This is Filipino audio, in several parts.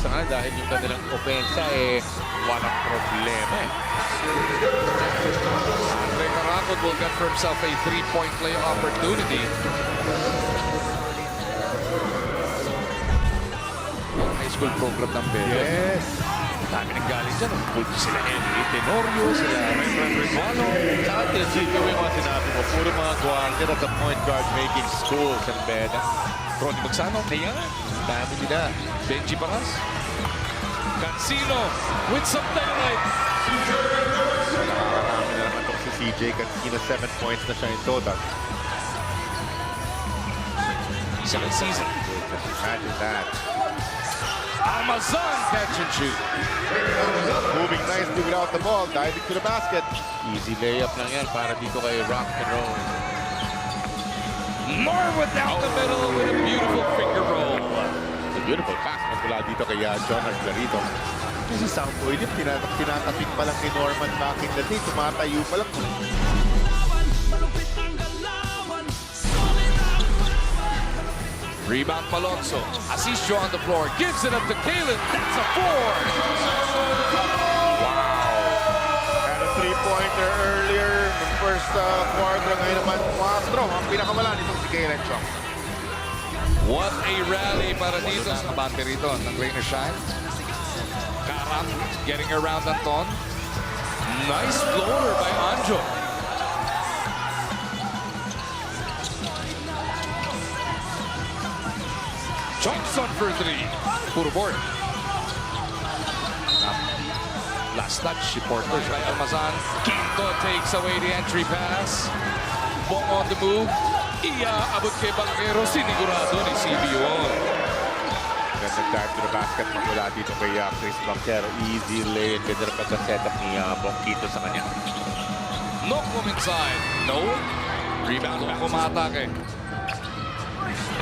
sa kanila dahil yung kanilang opensa walang problema Andre Meralco will get for himself a three-point play opportunity. High school program ng Bebe. Yes. Dami nang galing dyan. Pulto sila Henry Tenorio, sila Romano. Saka tinasito yung mga sinabi mo, puro mga guardian at the point guard making schools and beda. Ronnie Magsano, Ayan. Dami nila. Benji Baras. Cancino with some daylight. Marami na naman itong si CJ Cancino, 7 points na siya in total. Isang season. Imagine that. Almazan catch and shoot. Moving nicely without the ball, diving to the basket. Easy layup lang yan para dito kay Rock and Roll. More without the middle with a beautiful finger roll. A beautiful pass mula dito kay John Argarito. Kasi Sampo, yun tinatapik pa lang ni Norman back in the day. Tumatayo pa lang. Rebound Palonzo. Asisio on the floor. Gives it up to Kalen. That's a 4. Wow. Had a three-pointer earlier in the first quarter. Ngayon naman 4. Ang pinakamala nitong si Kalen Chong. What a rally para dito sa kabante rito ng Rainer Shine. Karam getting around Anton. Nice floater by Anjo. Johnson for 3. Puro board. Last touch, supporters by Almazan. Quinto takes away the entry pass. Bong on the move. Iaabot kay Banquero. Sinigurado ni CBO. Ganda dive to the basket mula dito kay Chris Banquero. Easy lane. Ganda na pagka-setup ni Bongkito sa kanya. Nokom inside. No. Rebound back umatake.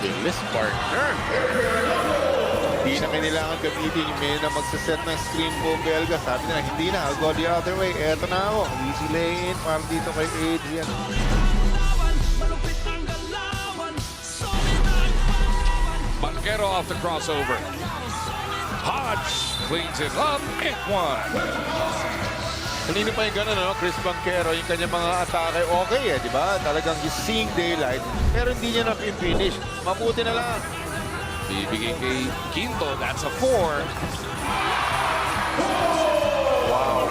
Bilis partner. Hindi na kailangan gamitin yung may na magsaset ng screen po Belga. Sabi na, hindi na. I'll go the other way. Eto na ako. Easy lane para dito kay Adrian. Banquero off the crossover. Hodge cleans it up and 1. Kanina pa yung gano'n, no? Chris Banquero, yung kanyang mga atake, okay di ba? Talagang he's seeing daylight, pero hindi niya na-finish. Mabuti na lang. Bibigay kay Quinto, that's a 4. Wow.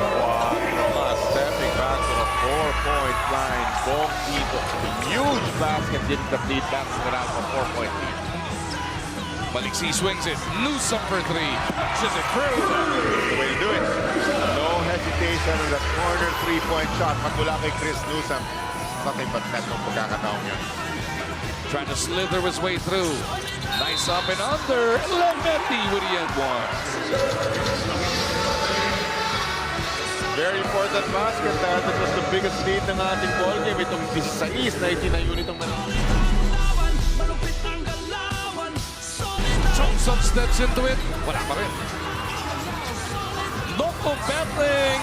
Stepping back to the 4-point line. Bongkito. Huge basket didn't complete back to Meralco, 4-point lead. Maliksi swings it. Newsome for 3. Punches it through. The way to do it. No hesitation on the corner 3-point shot. Magmula kay Chris Newsome. Bakit pagkat ng pagkakataong yan. Trying to slither his way through. Nice up and under. Lemetti with the end 1. Very important basket. That was the biggest lead ng ating ball game. Itong 16 na itinayo nitong Johnson steps into it. Wala pa rin. Noko battling.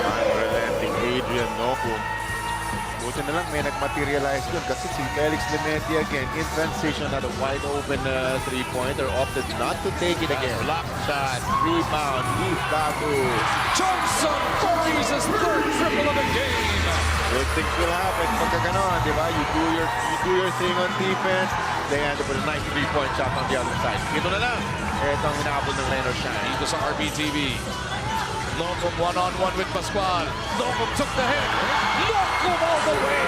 Unrelenting Adrian Noku. Buti na lang may nag-materialize dun kasi si Felix Lemetti again in transition had a wide open 3-pointer, opted not to take it again. Block shot, rebound, he's got to. Johnson buries his third triple of the game. Good things will happen pagka ganon, di ba? You do your thing on defense, they end up with a nice 3-point shot on the other side. Ito na lang. Ito ang hinahabol ng Leonard Shine. Dito sa RBTV. Nokom one-on-one with Pascual. Nokom took the hit. Nokom all the way.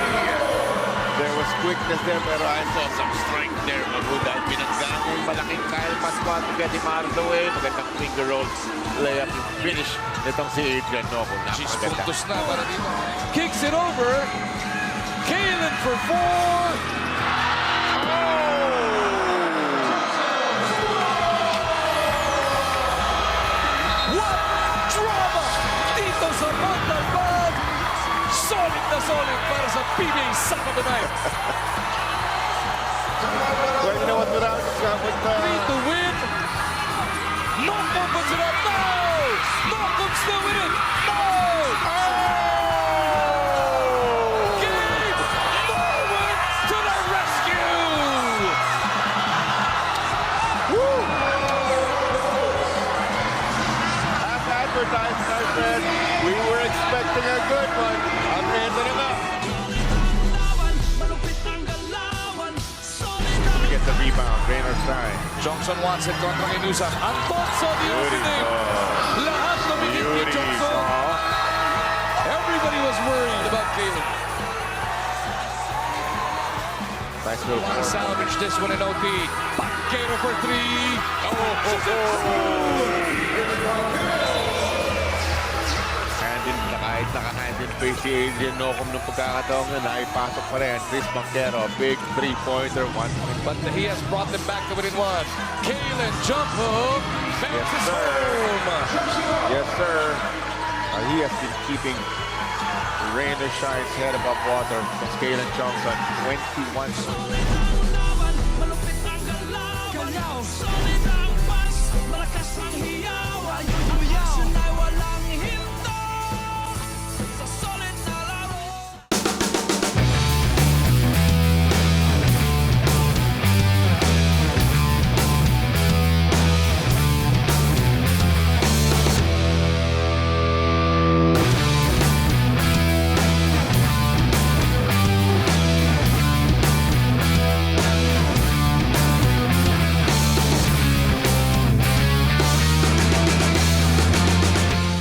There was quickness there, pero I saw some strength there. Mabuda at pinanggang yung malaking Kyle Pascual to get him out of the way. Magandang finger roll layup yung finish nitong si Adrian Nokom. She's Napakaganda. puntos na para dito. Kicks it over. Kalen for 4. Sa Montalban, solid na solid para sa PBA Saka the Night. Well, you know what, with 3 to win. Nokom puts it up. No! Nokom's still with it. No! Gabe Norwood to the rescue! Woo! side. Johnson wants it kontra kay Newsom. Antonso, the opening. Lahat lumilit kay Johnson. Everybody was worried about Caleb. Nice little Want to salvage this one in OT. Banquero for three. Kahit naka-hand in face si Adrian Nocum nung pagkakataong yun, naipasok pa rin. Chris Banquero, big three-pointer, 1 point. But he has brought them back to within one. Kalen, jump hook. Yes, Bounces sir. home. Yes, sir. He has been keeping Rain or Shine's head above water. Kalen Johnson, 21.